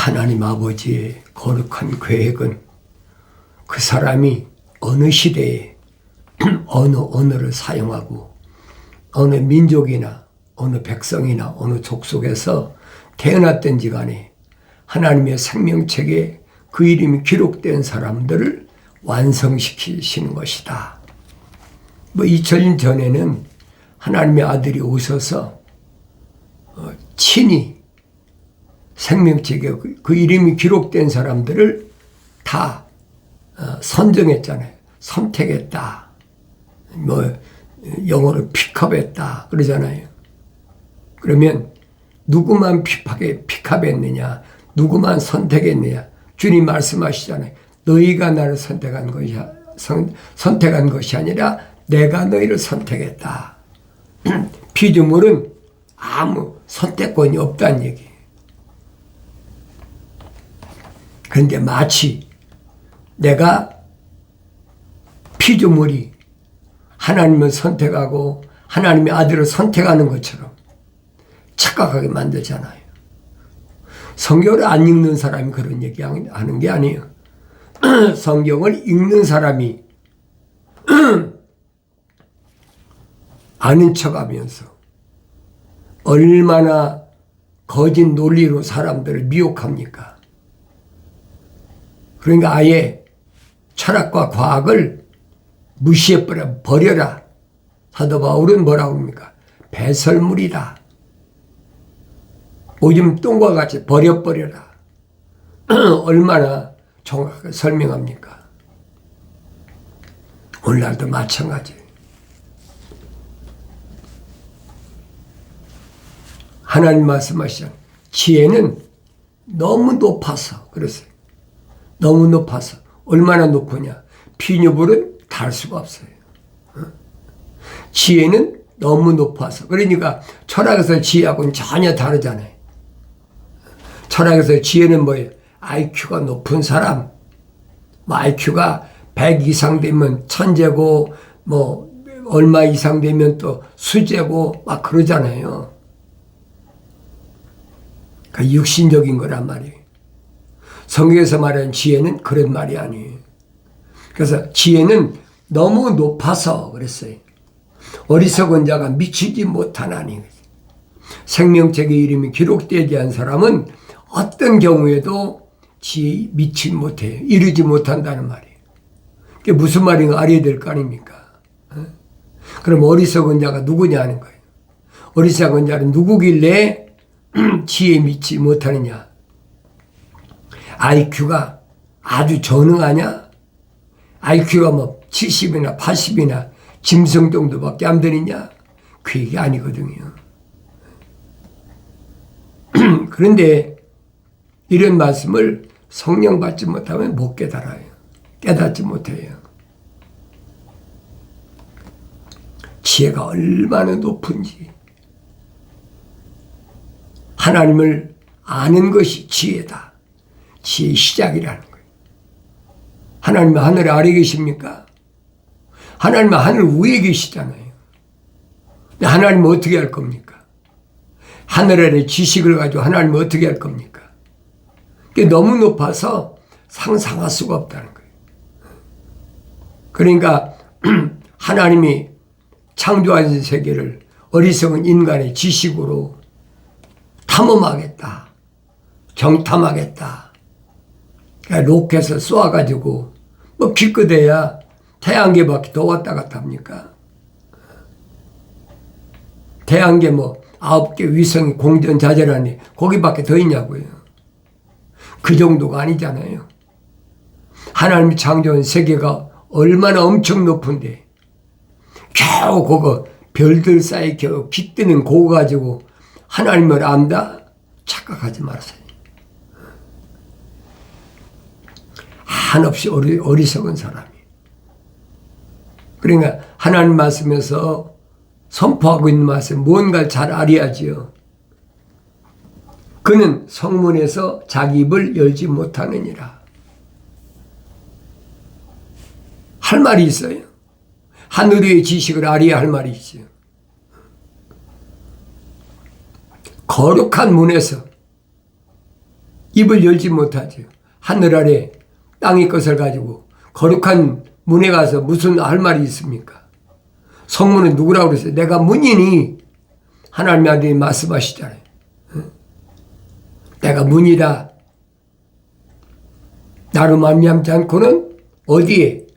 하나님 아버지의 거룩한 계획은 그 사람이 어느 시대에 어느 언어를 사용하고 어느 민족이나 어느 백성이나 어느 족속에서 태어났든지 간에 하나님의 생명책에 그 이름이 기록된 사람들을 완성시키시는 것이다. 2000년 전에는 하나님의 아들이 오셔서 친히 생명책에 그 이름이 기록된 사람들을 다 선정했잖아요. 선택했다. 영어로 픽업했다 그러잖아요. 그러면 누구만 픽업했느냐, 누구만 선택했느냐. 주님 말씀하시잖아요. 너희가 나를 선택한 것이 아니라 내가 너희를 선택했다. 피조물은 아무 선택권이 없다는 얘기예요. 그런데 마치 내가 피조물이 하나님을 선택하고 하나님의 아들을 선택하는 것처럼 착각하게 만들잖아요. 성경을 안 읽는 사람이 그런 얘기하는 게 아니에요. 성경을 읽는 사람이 아는 척하면서 얼마나 거짓 논리로 사람들을 미혹합니까? 그러니까 아예 철학과 과학을 버려라. 사도 바울은 뭐라고 합니까? 배설물이다. 오줌 똥과 같이 버려버려라. 얼마나 정확하게 설명합니까? 오늘날도 마찬가지예요. 하나님 말씀하시잖아요. 지혜는 너무 높아서 그랬어요. 너무 높아서. 얼마나 높으냐. 피조물은 달 수가 없어요. 지혜는 너무 높아서. 그러니까 철학에서 지혜하고는 전혀 다르잖아요. 철학에서 지혜는 뭐예요? IQ가 높은 사람. IQ가 100 이상 되면 천재고 얼마 이상 되면 또 수재고 막 그러잖아요. 그러니까 육신적인 거란 말이에요. 성경에서 말하는 지혜는 그런 말이 아니에요. 그래서 지혜는 너무 높아서 그랬어요. 어리석은 자가 미치지 못하나니. 생명책의 이름이 기록되지 않은 사람은 어떤 경우에도 미치지 못해요. 이루지 못한다는 말이에요. 그게 무슨 말인가 알아야 될 거 아닙니까? 그럼 어리석은 자가 누구냐 하는 거예요. 어리석은 자는 누구길래 지혜에 미치지 못하느냐. IQ가 아주 전능하냐? IQ가 70이나 80이나 짐승 정도밖에 안 되느냐? 그 얘기 아니거든요. 그런데 이런 말씀을 성령 받지 못하면 못 깨달아요. 깨닫지 못해요. 지혜가 얼마나 높은지. 하나님을 아는 것이 지혜다. 지혜의 시작이라는 거예요. 하나님은 하늘 아래 계십니까? 하나님은 하늘 위에 계시잖아요. 근데 하나님은 어떻게 할 겁니까? 하늘 아래 지식을 가지고 하나님은 어떻게 할 겁니까? 그게 너무 높아서 상상할 수가 없다는 거예요. 그러니까 하나님이 창조하신 세계를 어리석은 인간의 지식으로 탐험하겠다. 경탐하겠다. 그러니까 로켓을 쏘아가지고 기껏해야 태양계 밖에 더 왔다 갔다 합니까? 태양계 9개 위성이 공전자재라니 거기밖에 더 있냐고요. 그 정도가 아니잖아요. 하나님이 창조한 세계가 얼마나 엄청 높은데 겨우 그거 별들 사이 겨우 깃드는 그거 가지고 하나님을 안다? 착각하지 마세요. 한없이 어리석은 사람이. 그러니까 하나님 말씀에서 선포하고 있는 말씀 뭔가를 잘 알아야지요. 그는 성문에서 자기 입을 열지 못하느니라. 할 말이 있어요. 하늘 위의 지식을 알아야 할 말이 있어요. 거룩한 문에서 입을 열지 못하죠. 하늘 아래 땅의 것을 가지고 거룩한 문에 가서 무슨 할 말이 있습니까? 성문은 누구라고 그랬어요? 내가 문이니 하나님의 아들이 말씀하시잖아요. 내가 문이다. 나로 말미암지 않고는 어디에?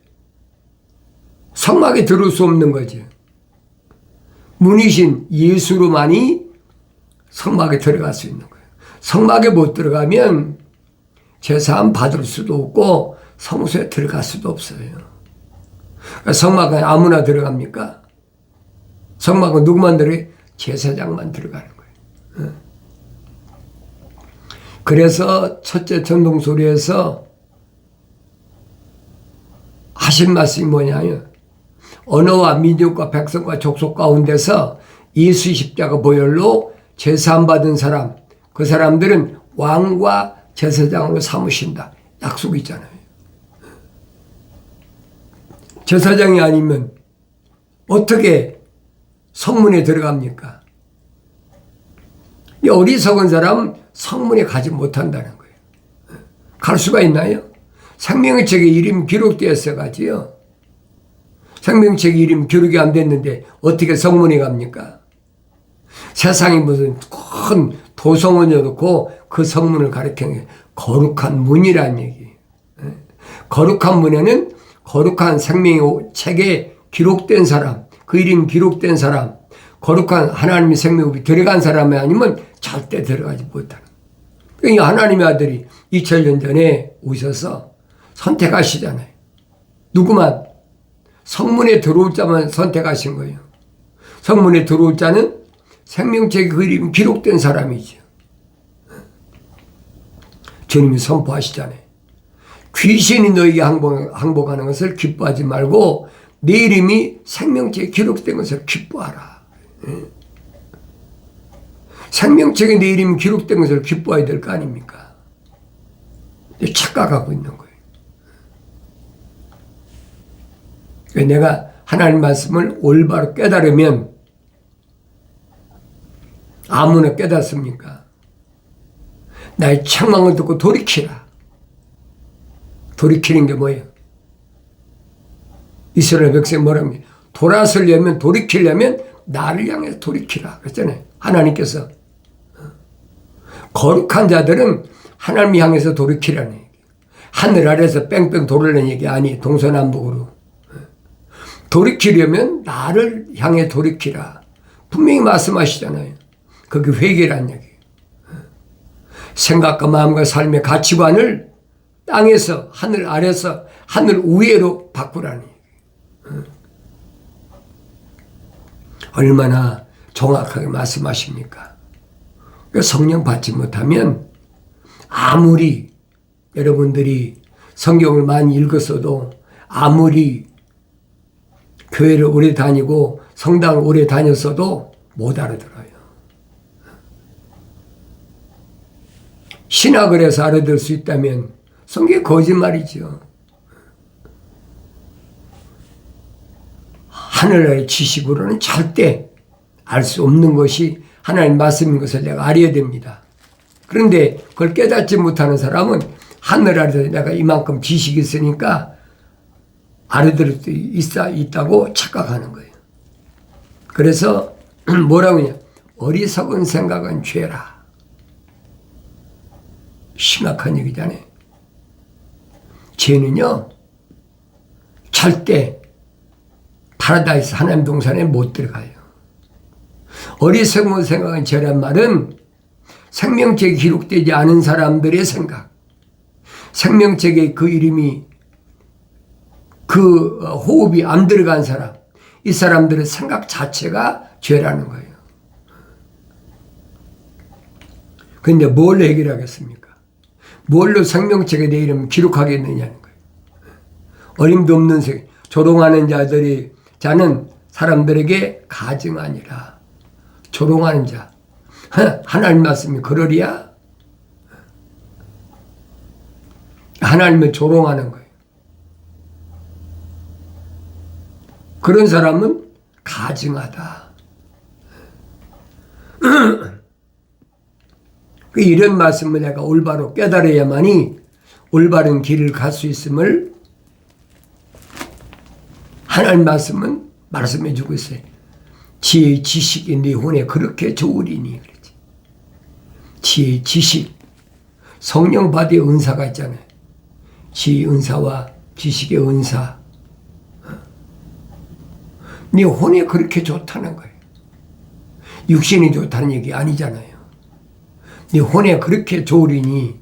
성막에 들어올 수 없는 거죠. 문이신 예수로만이 성막에 들어갈 수 있는 거예요. 성막에 못 들어가면 제사함 받을 수도 없고 성소에 들어갈 수도 없어요. 성막은 아무나 들어갑니까? 성막은 누구만 들어가요? 제사장만 들어가는 거예요. 그래서 첫째 전동소리에서 하신 말씀이 뭐냐면 언어와 민족과 백성과 족속 가운데서 예수 십자가 보혈로 제사함 받은 사람, 그 사람들은 왕과 제사장으로 삼으신다. 약속이 있잖아요. 제사장이 아니면 어떻게 성문에 들어갑니까? 이 어리석은 사람은 성문에 가지 못한다는 거예요. 갈 수가 있나요? 생명의 책에 이름 기록되었어 가지요. 생명책에 이름 기록이 안 됐는데 어떻게 성문에 갑니까? 세상에 무슨 큰 도성원을 놓고 그 성문을 가리키는 게 거룩한 문이라는 얘기예요. 거룩한 문에는 거룩한 생명의 책에 기록된 사람, 그 이름 기록된 사람, 거룩한 하나님의 생명이 들어간 사람이 아니면 절대 들어가지 못하는. 그러니까 하나님의 아들이 2000년 전에 오셔서 선택하시잖아요. 누구만? 성문에 들어올 자만 선택하신 거예요. 성문에 들어올 자는 생명책에 그 이름이 기록된 사람이죠. 주님이 선포하시잖아요. 귀신이 너에게 항복하는 것을 기뻐하지 말고 내 이름이 생명책에 기록된 것을 기뻐하라. 생명책에 내 이름이 기록된 것을 기뻐해야 될 거 아닙니까? 착각하고 있는 거예요. 내가 하나님 말씀을 올바로 깨달으면 아무나 깨닫습니까? 나의 책망을 듣고 돌이키라. 돌이키는 게 뭐예요? 이스라엘 백성이 뭐라고 합니까? 돌아서려면, 돌이키려면 나를 향해서 돌이키라 그랬잖아요. 하나님께서. 거룩한 자들은 하나님 향해서 돌이키라는 얘기. 하늘 아래서 뺑뺑 돌으라는 얘기 아니, 동서남북으로. 돌이키려면 나를 향해 돌이키라. 분명히 말씀하시잖아요. 그게 회개란 얘기. 생각과 마음과 삶의 가치관을 땅에서, 하늘 아래서, 하늘 위로 바꾸라는 얘기. 얼마나 정확하게 말씀하십니까? 성령 받지 못하면 아무리 여러분들이 성경을 많이 읽었어도 아무리 교회를 오래 다니고 성당을 오래 다녔어도 못 알아들어요. 신학을 해서 알아들 수 있다면 성경이 거짓말이죠. 하늘의 지식으로는 절대 알 수 없는 것이 하나님 말씀인 것을 내가 알아야 됩니다. 그런데 그걸 깨닫지 못하는 사람은 하늘 아래서 내가 이만큼 지식이 있으니까 알아들을 수 있다고 착각하는 거예요. 그래서 뭐라고 하냐? 어리석은 생각은 죄라. 심각한 얘기잖아요. 죄는요, 절대 파라다이스 하나님 동산에 못 들어가요. 어리석은 생각은 죄란 말은 생명책에 기록되지 않은 사람들의 생각, 생명책에 그 이름이 그 호흡이 안 들어간 사람, 이 사람들의 생각 자체가 죄라는 거예요. 그런데 뭘 해결하겠습니까? 뭘로 생명책에 내 이름을 기록하겠느냐는 거예요. 어림도 없는 생, 조롱하는 자는 사람들에게 가증하니라. 조롱하는 자. 하나님 말씀이 그러리야? 하나님을 조롱하는 거예요. 그런 사람은 가증하다. 이런 말씀을 내가 올바로 깨달아야만이 올바른 길을 갈 수 있음을 하나님 말씀은 말씀해 주고 있어요. 지혜의 지식이 네 혼에 그렇게 좋으리니. 그렇지. 지혜의 지식. 성령 받의 은사가 있잖아요. 지혜의 은사와 지식의 은사. 네 혼에 그렇게 좋다는 거예요. 육신이 좋다는 얘기 아니잖아요. 네 혼에 그렇게 좋으리니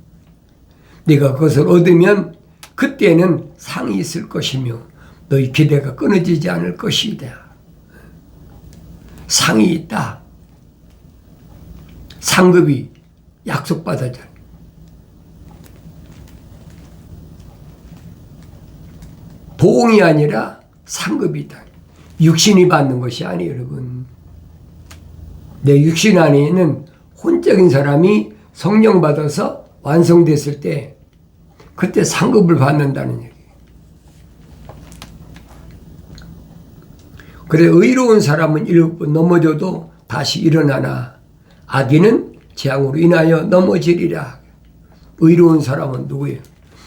네가 그것을 얻으면 그때는 상이 있을 것이며 너희 기대가 끊어지지 않을 것이다. 상이 있다. 상급이 약속받았잖아요. 보응이 아니라 상급이다. 육신이 받는 것이 아니에요, 여러분. 내 육신 안에 있는 혼적인 사람이 성령 받아서 완성됐을 때 그때 상급을 받는다는 얘기예요. 그래 의로운 사람은 7번 넘어져도 다시 일어나나 악인은 재앙으로 인하여 넘어지리라. 의로운 사람은 누구예요?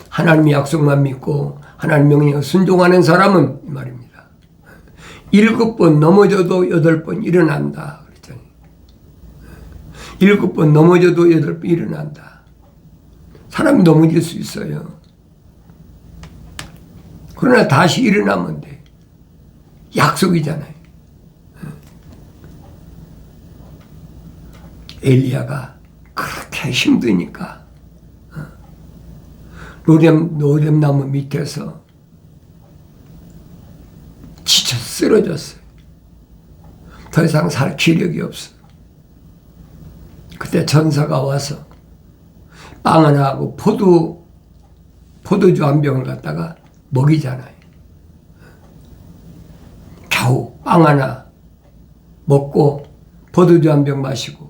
하나님의 약속만 믿고 하나님 명령에 순종하는 사람은 이 말입니다. 7번 넘어져도 8번 일어난다. 그랬잖아요. 7번 넘어져도 8번 일어난다. 사람이 넘어질 수 있어요. 그러나 다시 일어나면 돼. 약속이잖아요. 엘리야가 그렇게 힘드니까 노뎀나무 밑에서 지쳐 쓰러졌어요. 더 이상 살 기력이 없어. 그때 전사가 와서 빵 하나 하고 포도주 한 병을 갖다가 먹이잖아요. 겨우 빵 하나 먹고 포도주 한 병 마시고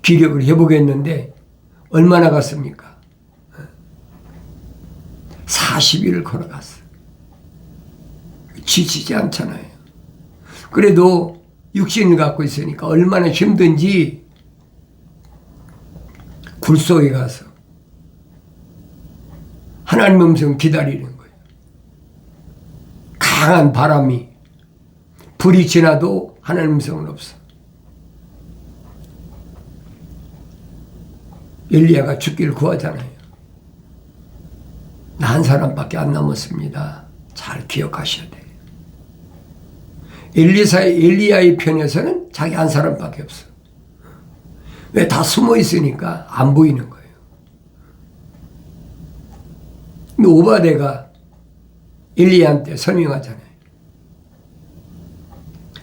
기력을 회복했는데 얼마나 갔습니까? 40일을 걸어갔어요. 지치지 않잖아요. 그래도 육신을 갖고 있으니까 얼마나 힘든지 굴 속에 가서 하나님 음성 기다리는 거예요. 강한 바람이 불이 지나도 하나님 음성은 없어. 엘리야가 죽기를 구하잖아요. 나 한 사람밖에 안 남았습니다. 잘 기억하셔야 돼요. 엘리야의 편에서는 자기 한 사람밖에 없어. 왜? 다 숨어 있으니까 안 보이는 거예요. 근데 오바데가 엘리야한테 설명하잖아요.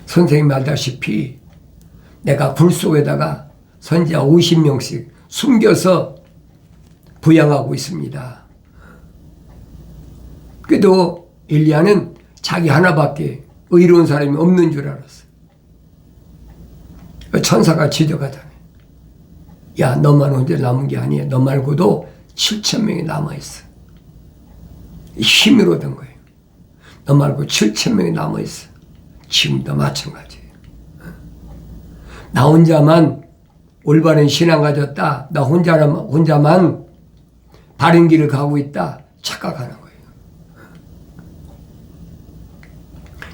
선생님이 알다시피 내가 굴 속에다가 선지자 50명씩 숨겨서 부양하고 있습니다. 그래도 엘리야는 자기 하나밖에 의로운 사람이 없는 줄 알았어. 천사가 지적하잖아요. 야, 너만 혼자 남은 게 아니야. 너 말고도 7,000명이 남아있어. 힘을 얻은 거예요. 너 말고 7,000명이 남아있어. 지금도 마찬가지예요. 나 혼자만 올바른 신앙 가졌다. 나 혼자만 바른 길을 가고 있다. 착각하는 거예요.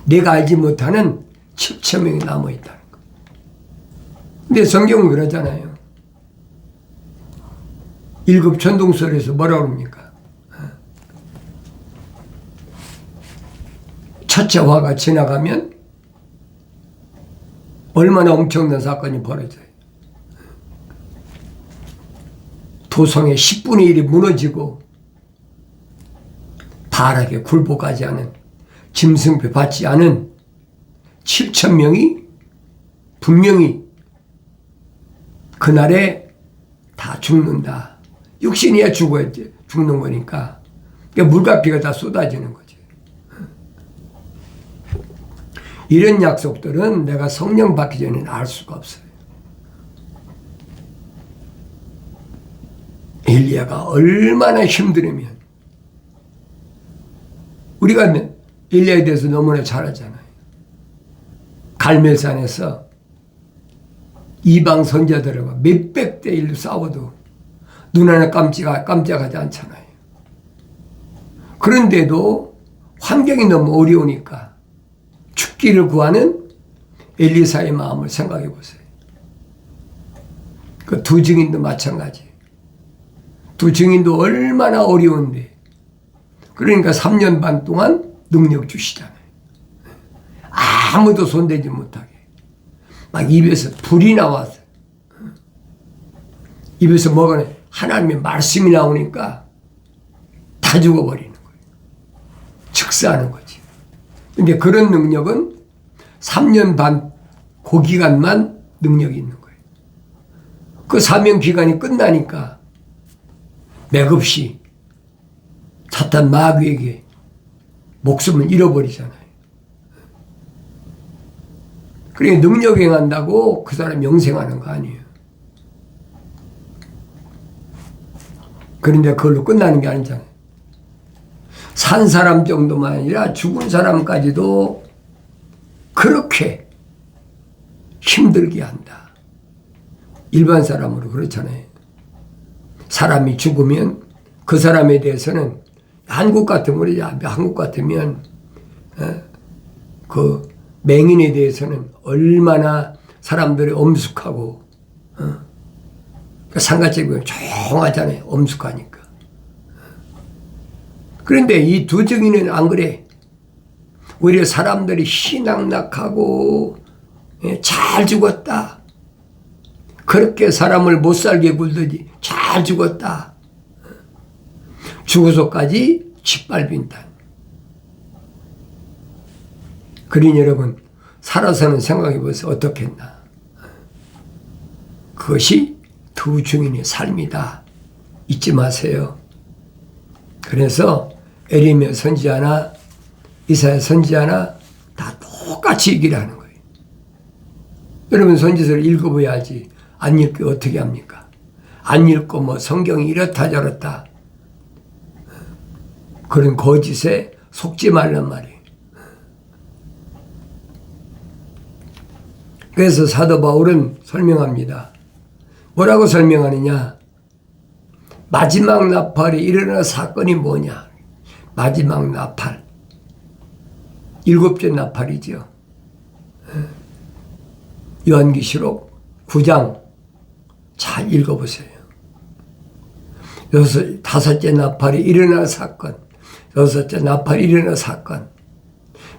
내가 알지 못하는 7,000명이 남아있다는 거예요. 근데 성경은 그러잖아요. 7 천동설에서 뭐라고 합니까? 첫째 화가 지나가면 얼마나 엄청난 사건이 벌어져요. 도성의 10분의 1이 무너지고 바락에 굴복하지 않은 짐승표 받지 않은 7,000명이 분명히 그날에 다 죽는다. 육신이야 죽는 거니까. 그러니까 물과 피가 다 쏟아지는 거지. 이런 약속들은 내가 성령 받기 전에는 알 수가 없어요. 엘리야가 얼마나 힘들으면 우리가 엘리야에 대해서 너무나 잘 알잖아요. 갈멜산에서 이방 선자들과 몇백 100대 1로 싸워도 눈 하나 깜짝하지 않잖아요. 그런데도 환경이 너무 어려우니까 죽기를 구하는 엘리사의 마음을 생각해 보세요. 그 두 증인도 마찬가지. 두 증인도 얼마나 어려운데, 그러니까 3년 반 동안 능력 주시잖아요. 아무도 손대지 못하게. 막 입에서 불이 나와서, 입에서 뭐가 하나님의 말씀이 나오니까 다 죽어버리는 거예요. 즉사하는 거지. 근데 그런 능력은 3년 반 그 기간만 능력이 있는 거예요. 그 사명 기간이 끝나니까 맥없이 사탄 마귀에게 목숨을 잃어버리잖아요. 그러니까 능력 행한다고 그 사람 영생하는 거 아니에요. 그런데 그걸로 끝나는 게 아니잖아요. 산 사람 정도만 아니라 죽은 사람까지도 그렇게 힘들게 한다. 일반 사람으로 그렇잖아요. 사람이 죽으면 그 사람에 대해서는 한국 같으면 그 맹인에 대해서는 얼마나 사람들이 엄숙하고 상가집이 조용하잖아요. 엄숙하니까. 그런데 이 두 증인은 안 그래. 오히려 사람들이 희낙낙하고 잘 죽었다. 그렇게 사람을 못 살게 굴더니 잘 죽었다. 죽어서까지 짓밟힌다. 그러니 여러분, 살아서는 생각해 보세요. 어떻겠나. 그것이 두 증인의 삶이다. 잊지 마세요. 그래서 에레미야 선지자나 이사야 선지자나 다 똑같이 얘기를 하는 거예요. 여러분 선지서를 읽어봐야지. 안 읽고 어떻게 합니까? 안 읽고 뭐 성경이 이렇다 저렇다 그런 거짓에 속지 말란 말이에요. 그래서 사도 바울은 설명합니다. 뭐라고 설명하느냐? 마지막 나팔이 일어날 사건이 뭐냐? 마지막 나팔. 7째 나팔이죠. 요한계시록 9장 잘 읽어보세요. 5째 나팔이 일어날 사건, 6째 나팔이 일어날 사건,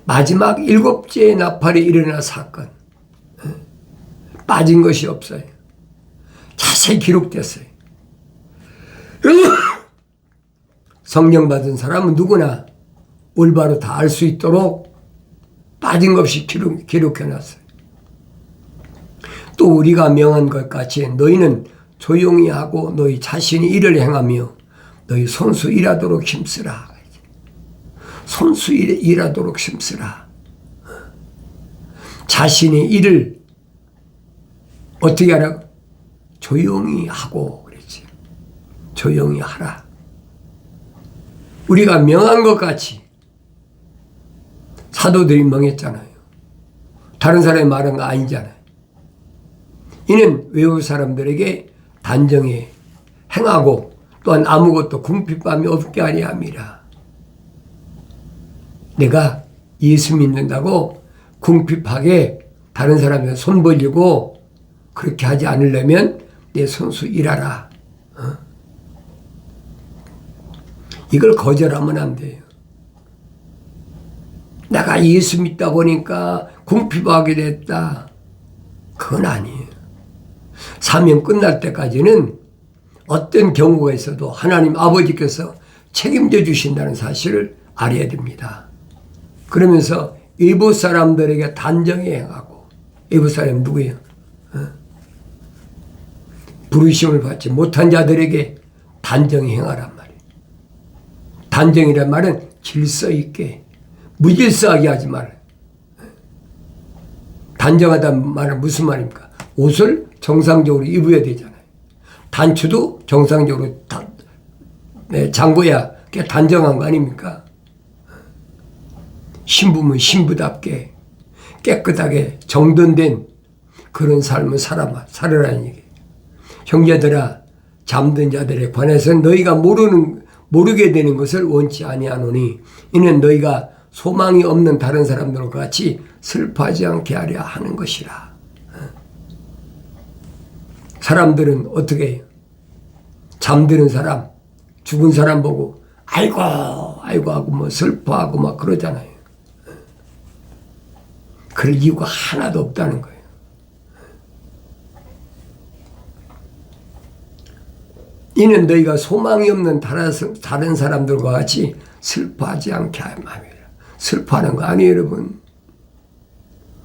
마지막 7째 나팔이 일어날 사건. 빠진 것이 없어요. 자세히 기록됐어요. 성령 받은 사람은 누구나 올바로 다 알 수 있도록 빠진 것 없이 기록해놨어요. 또 우리가 명한 것 같이 너희는 조용히 하고 너희 자신이 일을 행하며 너희 손수 일하도록 힘쓰라. 손수 일하도록 힘쓰라. 자신의 일을 어떻게 하라고? 조용히 하고 그랬지. 조용히 하라. 우리가 명한 것 같이 사도들이 명했잖아요. 다른 사람이 말한 거 아니잖아요. 이는 외국 사람들에게 단정히 행하고 또한 아무것도 궁핍함이 없게 하려 함이라. 내가 예수 믿는다고 궁핍하게 다른 사람한테 손 벌리고 그렇게 하지 않으려면 내 손수 일하라. 이걸 거절하면 안 돼요. 내가 예수 믿다 보니까 궁핍하게 됐다. 그건 아니에요. 사명 끝날 때까지는 어떤 경우가 있어도 하나님 아버지께서 책임져 주신다는 사실을 알아야 됩니다. 그러면서 외부 사람들에게 단정히 행하고, 외부 사람이 누구예요? 부르심을 받지 못한 자들에게 단정히 행하란 말이에요. 단정이란 말은 질서 있게, 무질서하게 하지 말아요. 단정하다는 말은 무슨 말입니까? 옷을 정상적으로 입어야 되잖아요. 단추도 정상적으로 잠궈야 그게 단정한 거 아닙니까? 신부면 신부답게 깨끗하게 정돈된 그런 삶을 살아라는 얘기예요. 형제들아, 잠든 자들에 관해서 너희가 모르게 되는 것을 원치 아니하노니 이는 너희가 소망이 없는 다른 사람들과 같이 슬퍼하지 않게 하려 하는 것이라. 사람들은 어떻게 해요? 잠드는 사람, 죽은 사람 보고 아이고 아이고 하고 뭐 슬퍼하고 막 그러잖아요. 그럴 이유가 하나도 없다는 거예요. 이는 너희가 소망이 없는 다른 사람들과 같이 슬퍼하지 않게 할 마음이라. 슬퍼하는 거 아니에요, 여러분.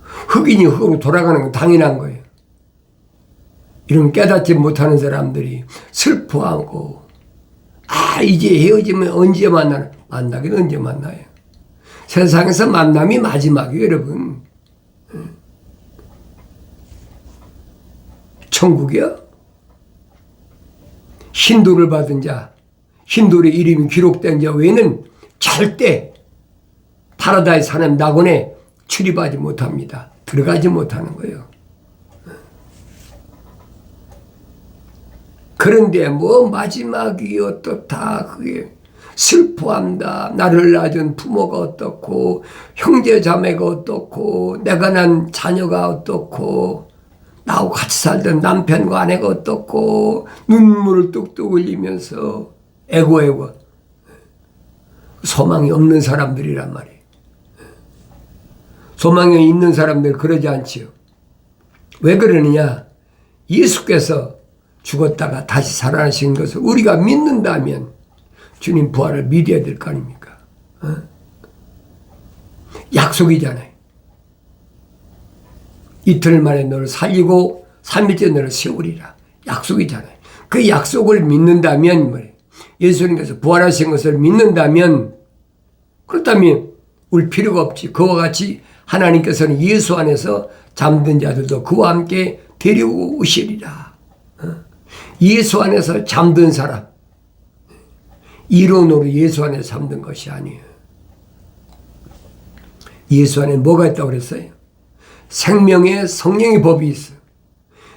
흑인이 흑으로 돌아가는 건 당연한 거예요. 이런 깨닫지 못하는 사람들이 슬퍼하고, 이제 헤어지면 언제 만나나? 만나긴 언제 만나요? 세상에서 만남이 마지막이에요, 여러분. 천국이요? 힌두를 받은 자, 힌두의 이름이 기록된 자 외에는 절대 파라다이스 하나님 낙원에 출입하지 못합니다. 들어가지 못하는 거예요. 그런데 뭐 마지막이 어떻다, 그게 슬퍼한다. 나를 낳은 부모가 어떻고, 형제 자매가 어떻고, 내가 난 자녀가 어떻고, 나하고 같이 살던 남편과 아내가 어떻고, 눈물을 뚝뚝 흘리면서 애고 소망이 없는 사람들이란 말이에요. 소망이 있는 사람들 그러지 않지요. 왜 그러느냐? 예수께서 죽었다가 다시 살아나신 것을 우리가 믿는다면 주님 부활을 믿어야 될 거 아닙니까? 약속이잖아요. 이틀 만에 너를 살리고 3일째 너를 세우리라. 약속이잖아요. 그 약속을 믿는다면, 예수님께서 부활하신 것을 믿는다면, 그렇다면 울 필요가 없지. 그와 같이 하나님께서는 예수 안에서 잠든 자들도 그와 함께 데려오시리라. 예수 안에서 잠든 사람, 이론으로 예수 안에 잠든 것이 아니에요. 예수 안에 뭐가 있다고 그랬어요? 생명의 성령의 법이 있어.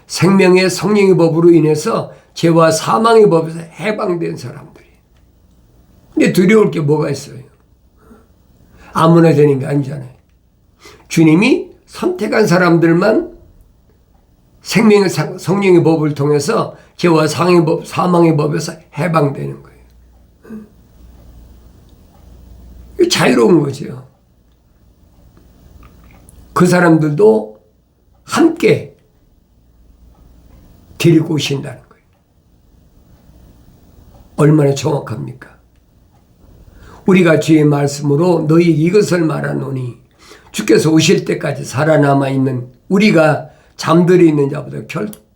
생명의 성령의 법으로 인해서 죄와 사망의 법에서 해방된 사람들이. 근데 두려울 게 뭐가 있어요? 아무나 되는 게 아니잖아요. 주님이 선택한 사람들만 생명의 성령의 법을 통해서 죄와 사망의 법에서 해방되는 거예요. 자유로운 거죠. 그 사람들도 함께 데리고 오신다는 거예요. 얼마나 정확합니까? 우리가 주의 말씀으로 너희에게 이것을 말하노니 주께서 오실 때까지 살아남아 있는 우리가 잠들어 있는 자보다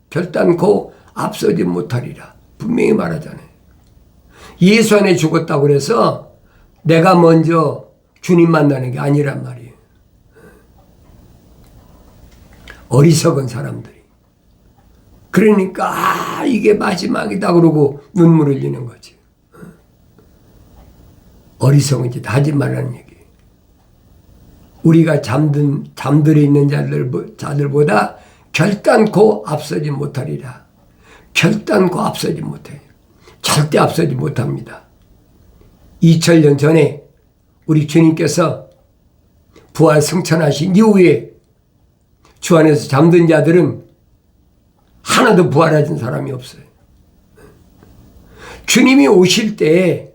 결단코 앞서지 못하리라. 분명히 말하잖아요. 예수 안에 죽었다고 해서 내가 먼저 주님 만나는 게 아니란 말이에요. 어리석은 사람들이. 그러니까 이게 마지막이다 그러고 눈물 흘리는 거지. 어리석은 짓 하지 말라는 얘기예요. 우리가 잠들어 있는 자들보다 결단코 앞서지 못하리라. 결단코 앞서지 못해요. 절대 앞서지 못합니다. 2000년 전에 우리 주님께서 부활 승천하신 이후에 주 안에서 잠든 자들은 하나도 부활하신 사람이 없어요. 주님이 오실 때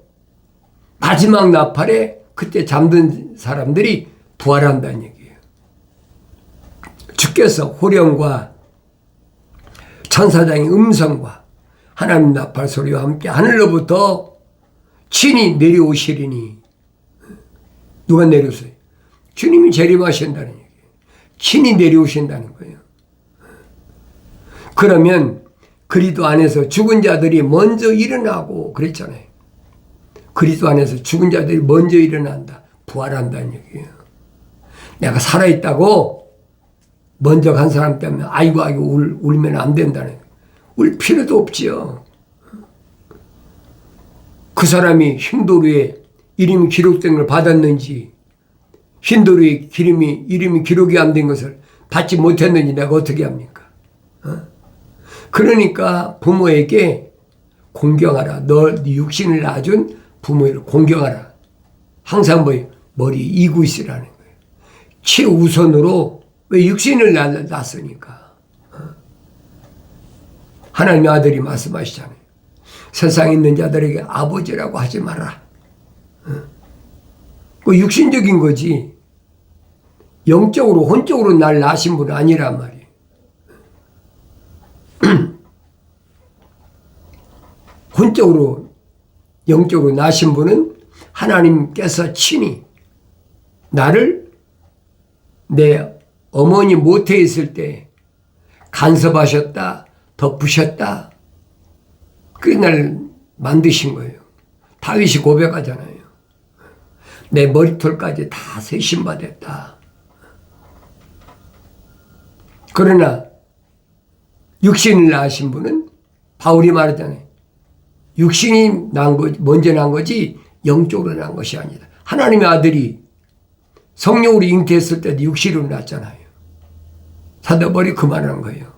마지막 나팔에 그때 잠든 사람들이 부활한다는 얘기예요. 주께서 호령과 천사장의 음성과 하나님 나팔 소리와 함께 하늘로부터 친히 내려오시리니. 누가 내려오세요? 주님이 재림하신다는 얘기예요. 친히 내려오신다는 거예요. 그러면 그리스도 안에서 죽은 자들이 먼저 일어나고 그랬잖아요. 그리스도 안에서 죽은 자들이 먼저 일어난다. 부활한다는 얘기예요. 내가 살아있다고 먼저 간 사람 때문에 아이고 울면 안 된다는 거예요. 울 필요도 없지요. 그 사람이 힌두루에 이름이 기록된 걸 받았는지, 힌두루에 이름이 기록이 안 된 것을 받지 못했는지 내가 어떻게 합니까? 그러니까 부모에게 공경하라. 네 육신을 낳아준 부모를 공경하라. 항상 머리 이고 있으라는 거예요. 최우선으로. 왜 육신을 낳았으니까. 하나님의 아들이 말씀하시잖아요. 세상에 있는 자들에게 아버지라고 하지 마라. 그 육신적인 거지. 영적으로 혼적으로 날 낳으신 분은 아니란 말이에요. 혼적으로 영적으로 낳으신 분은 하나님께서 친히 나를 내 어머니 모태에 있을 때 간섭하셨다, 덮으셨다. 그게 날 만드신 거예요. 다윗이 고백하잖아요. 내 머리털까지 다 세심받았다. 그러나 육신을 낳으신 분은 바울이 말하잖아요. 육신이 먼저 난 거지 영적으로 난 것이 아니다. 하나님의 아들이 성령으로 잉태했을 때도 육신으로 낳았잖아요. 사도 바울이 그 말을 한 거예요.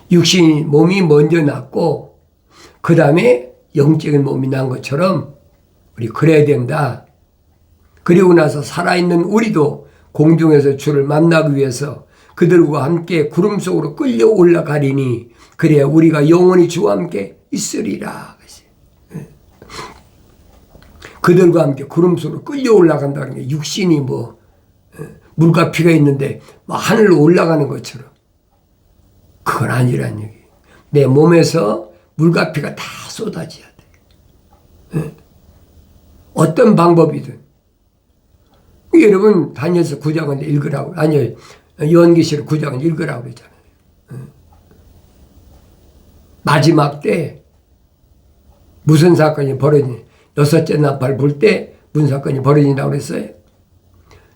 육신이 몸이 먼저 낳고 그 다음에 영적인 몸이 난 것처럼 우리 그래야 된다. 그리고 나서 살아있는 우리도 공중에서 주를 만나기 위해서 그들과 함께 구름 속으로 끌려 올라가리니 그래야 우리가 영원히 주와 함께 있으리라. 그들과 함께 구름 속으로 끌려 올라간다는 게 육신이 물과 피가 있는데 하늘로 올라가는 것처럼 그건 아니란 얘기. 내 몸에서 물과 피가 다 쏟아져야 돼. 어떤 방법이든. 여러분 다니엘서 9장은 읽으라고. 아니요. 요한계시록 9장은 읽으라고 그러잖아요. 마지막 때 무슨 사건이 벌어지니 여섯째 나팔 불 때 무슨 사건이 벌어진다고 그랬어요?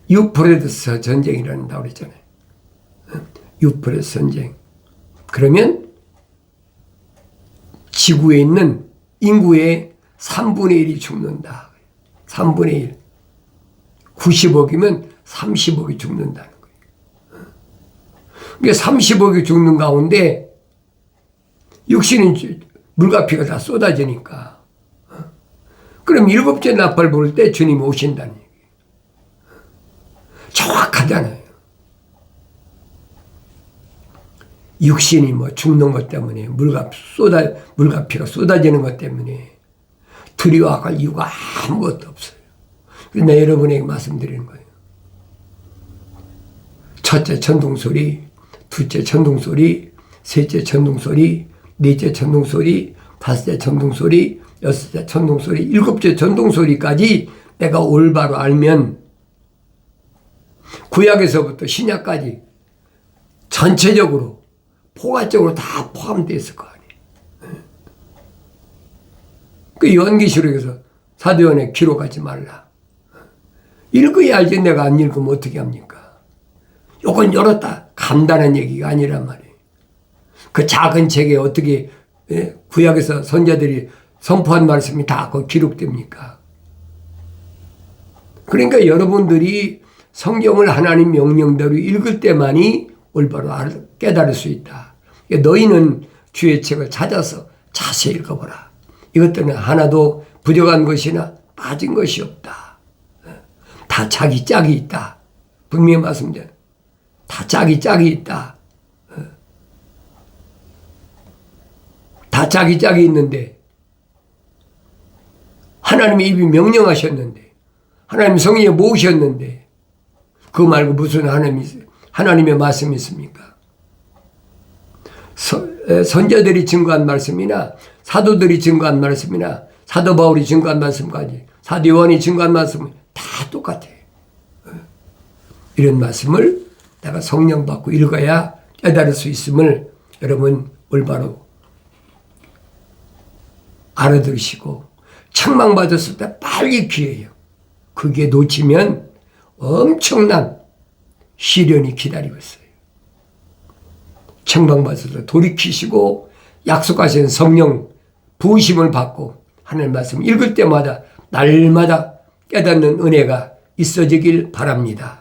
유프레드스 전쟁이라는 다고 그랬잖아요. 유프레드스 전쟁. 그러면 지구에 있는 인구의 3분의 1이 죽는다. 3분의 1. 90억이면 30억이 죽는다는 거예요. 그러니까 30억이 죽는 가운데 육신은 물과 피가 다 쏟아지니까. 그럼 일곱째 나팔 부를 때 주님이 오신다는 얘기예요. 정확하잖아요. 육신이 죽는 것 때문에 물과 피가 쏟아지는 것 때문에 두려워할 이유가 아무것도 없어요. 그래서 여러분에게 말씀드리는 거예요. 첫째 천둥소리, 둘째 천둥소리, 셋째 천둥소리, 넷째 천둥소리, 다섯째 천둥소리, 여섯째 천둥소리, 일곱째 천둥소리까지 내가 올바로 알면 구약에서부터 신약까지 전체적으로 포괄적으로 다 포함되어 있을 거 아니에요. 그 요한계시록에서 사도 요한에 기록하지 말라. 읽어야 알지 내가 안 읽으면 어떻게 합니까? 요건 열었다. 간단한 얘기가 아니란 말이에요. 그 작은 책에 어떻게 구약에서 선자들이 선포한 말씀이 다 그 기록됩니까? 그러니까 여러분들이 성경을 하나님 명령대로 읽을 때만이 올바로 깨달을 수 있다. 너희는 주의 책을 찾아서 자세히 읽어보라. 이것들은 하나도 부족한 것이나 빠진 것이 없다. 다 자기 짝이 있다. 분명히 말씀드려요. 다 자기 짝이 있다. 다 자기 짝이 있는데 하나님의 입이 명령하셨는데 하나님 성령에 모으셨는데 그거 말고 무슨 하나님의 말씀이 있습니까? 선자들이 증거한 말씀이나 사도들이 증거한 말씀이나 사도 바울이 증거한 말씀까지 사도 요한이 증거한 말씀은 다 똑같아요. 이런 말씀을 내가 성령 받고 읽어야 깨달을 수 있음을 여러분 올바로 알아들으시고 책망받았을 때 빨리 기회예요. 그게 놓치면 엄청난 시련이 기다리고 있어요. 책망받았을 때 돌이키시고 약속하신 성령 부으심을 받고 하나님 말씀 읽을 때마다 날마다 깨닫는 은혜가 있어지길 바랍니다.